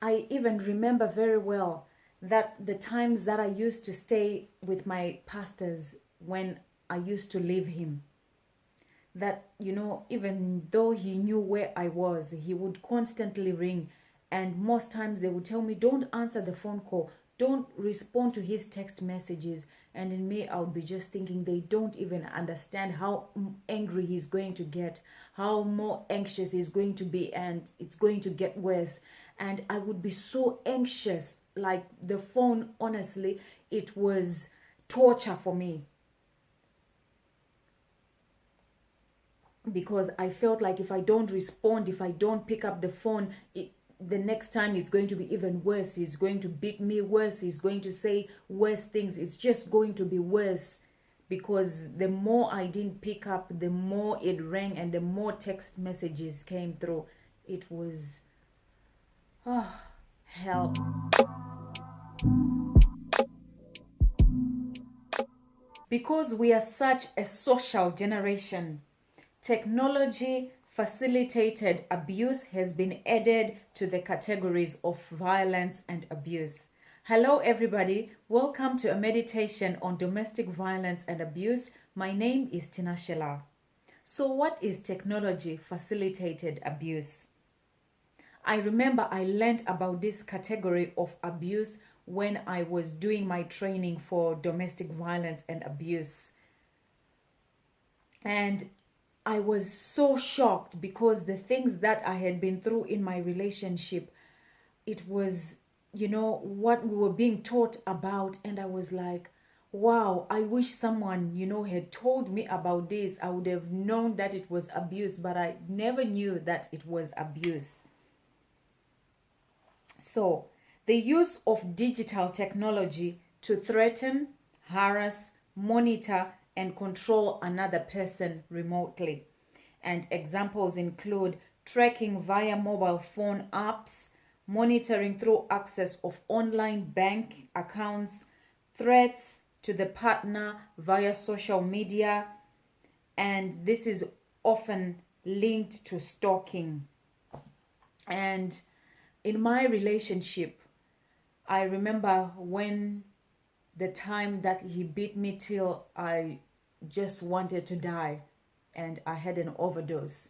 I even remember very well that the times that I used to stay with my pastors when I used to leave him, that, even though he knew where I was, he would constantly ring. And most times they would tell me, don't answer the phone call, don't respond to his text messages. And in me, I would be just thinking, they don't even understand how angry he's going to get, how more anxious he's going to be, and it's going to get worse. And I would be so anxious. Like the phone, honestly, it was torture for me, because I felt like if I don't respond, if I don't pick up the phone, the next time it's going to be even worse. He's going to beat me worse. He's going to say worse things. It's just going to be worse, because the more I didn't pick up, the more it rang and the more text messages came through. It was, hell. Because we are such a social generation, technology facilitated abuse has been added to the categories of violence and abuse. Hello everybody, welcome to a meditation on domestic violence and abuse. My name is Tinashe. So what is technology facilitated abuse? I remember I learned about this category of abuse when I was doing my training for domestic violence and abuse. And I was so shocked, because the things that I had been through in my relationship, it was, what we were being taught about. And I was like, wow, I wish someone, had told me about this. I would have known that it was abuse, but I never knew that it was abuse. So, the use of digital technology to threaten, harass, monitor, and control another person remotely. And examples include tracking via mobile phone apps, monitoring through access of online bank accounts, threats to the partner via social media, and this is often linked to stalking. And in my relationship, I remember when the time that he beat me till I just wanted to die and I had an overdose.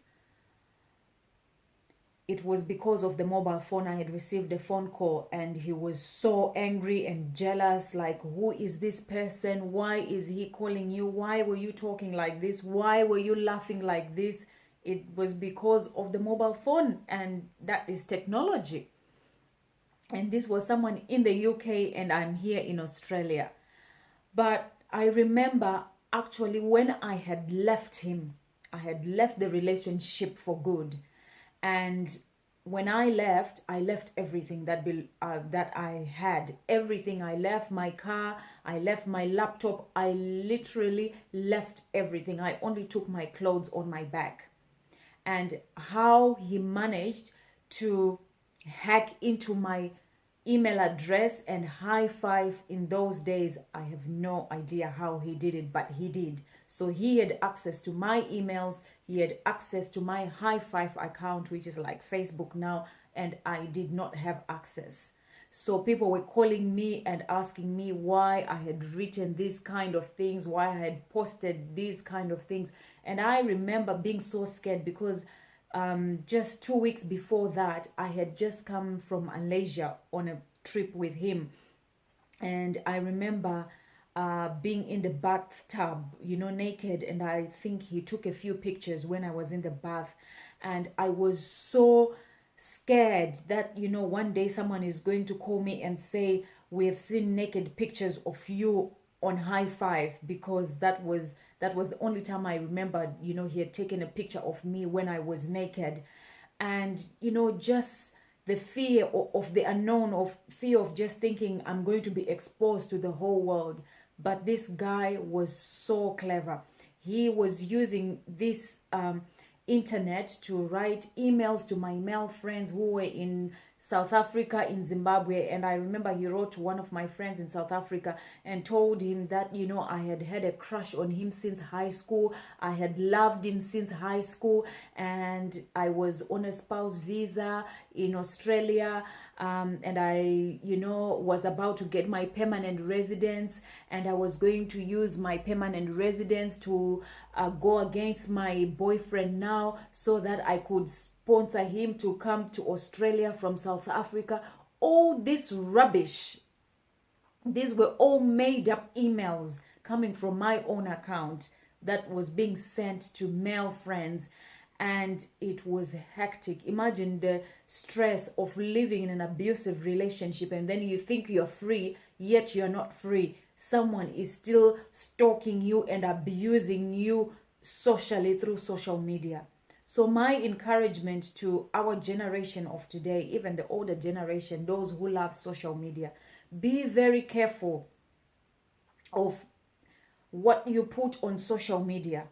It was because of the mobile phone. I had received a phone call and he was so angry and jealous, like, who is this person? Why is he calling you? Why were you talking like this? Why were you laughing like this? It was because of the mobile phone, and that is technology. And this was someone in the UK and I'm here in Australia. But I remember actually when I had left him, I had left the relationship for good. And when I left everything that I had. Everything. I left my car, I left my laptop, I literally left everything. I only took my clothes on my back. And how he managed to hack into my email address and high five in those days, I have no idea how he did it, but he did. So he had access to my emails, he had access to my high five account, which is like Facebook now, and I did not have access. So people were calling me and asking me why I had written these kind of things, why I had posted these kind of things. And I remember being so scared, because just 2 weeks before that, I had just come from Malaysia on a trip with him. And I remember being in the bathtub, naked. And I think he took a few pictures when I was in the bath. And I was so scared that, one day someone is going to call me and say, we have seen naked pictures of you on high five, because that was the only time I remembered, he had taken a picture of me when I was naked. And, just the fear of the unknown, of fear of just thinking I'm going to be exposed to the whole world. But this guy was so clever. He was using this internet to write emails to my male friends who were in South Africa, in Zimbabwe. And I remember he wrote to one of my friends in South Africa and told him that, I had had a crush on him since high school. I had loved him since high school, and I was on a spouse visa in Australia. and I, was about to get my permanent residence, and I was going to use my permanent residence to go against my boyfriend now so that I could sponsor him to come to Australia from South Africa. All this rubbish. These were all made up emails coming from my own account that was being sent to male friends, and it was hectic. Imagine the stress of living in an abusive relationship, and then you think you're free, yet you're not free. Someone is still stalking you and abusing you socially through social media. So my encouragement to our generation of today, even the older generation, those who love social media, be very careful of what you put on social media.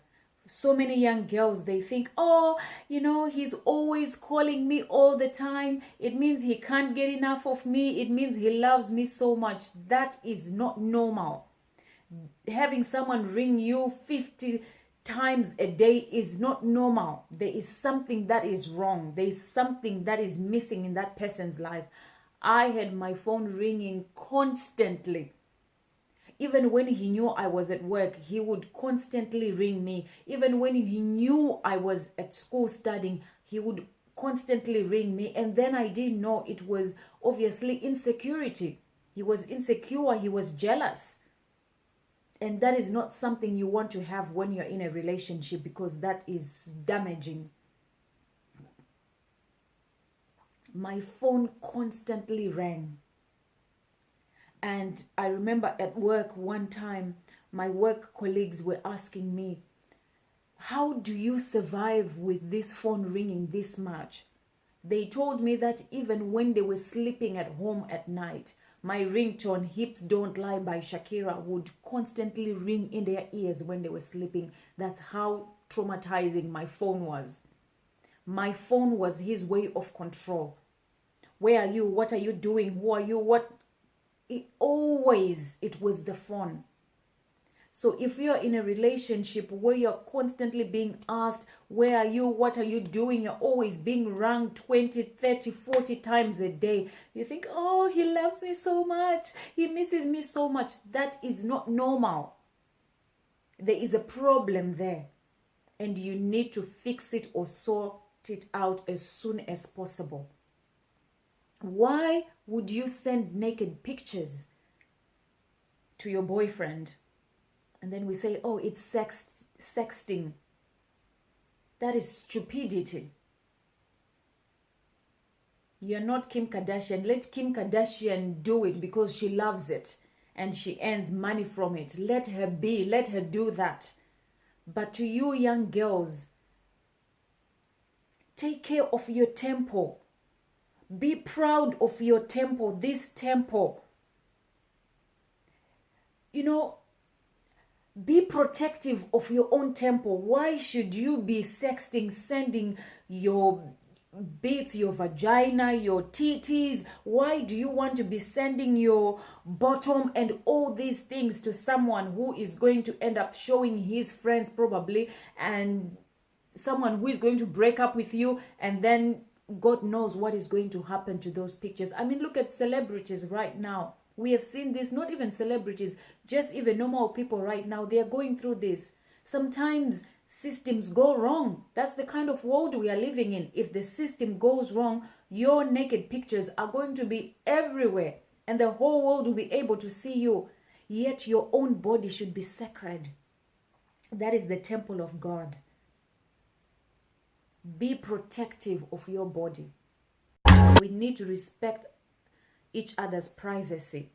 So many young girls, they think, oh, he's always calling me all the time. It means he can't get enough of me. It means he loves me so much. That is not normal. Having someone ring you 50 times a day is not normal. There is something that is wrong. There is something that is missing in that person's life. I had my phone ringing constantly. Even when he knew I was at work, he would constantly ring me. Even when he knew I was at school studying, he would constantly ring me. And then I didn't know it was obviously insecurity. He was insecure. He was jealous. And that is not something you want to have when you're in a relationship, because that is damaging. My phone constantly rang. And I remember at work one time, my work colleagues were asking me, how do you survive with this phone ringing this much? They told me that even when they were sleeping at home at night, my ringtone, Hips Don't Lie by Shakira, would constantly ring in their ears when they were sleeping. That's how traumatizing my phone was. My phone was his way of control. Where are you? What are you doing? Who are you? What? It was the phone. So if you're in a relationship where you're constantly being asked, where are you? What are you doing? You're always being rung 20, 30, 40 times a day. You think, oh, he loves me so much. He misses me so much. That is not normal. There is a problem there. And you need to fix it or sort it out as soon as possible. Why would you send naked pictures to your boyfriend? And then we say, oh, it's sexting. That is stupidity. You're not Kim Kardashian. Let Kim Kardashian do it because she loves it and she earns money from it. Let her be. Let her do that. But to you young girls, take care of your temple. Be proud of your temple, this temple. Be protective of your own temple. Why should you be sexting, sending your bits, your vagina, your titties? Why do you want to be sending your bottom and all these things to someone who is going to end up showing his friends probably, and someone who is going to break up with you, and then God knows what is going to happen to those pictures? I mean, look at celebrities right now. We have seen this, not even celebrities, just even normal people right now. They are going through this. Sometimes systems go wrong. That's the kind of world we are living in. If the system goes wrong, your naked pictures are going to be everywhere, and the whole world will be able to see you. Yet your own body should be sacred. That is the temple of God. Be protective of your body. We need to respect each other's privacy.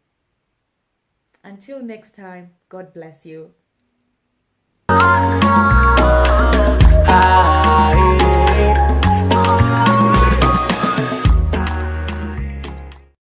Until next time, God bless you.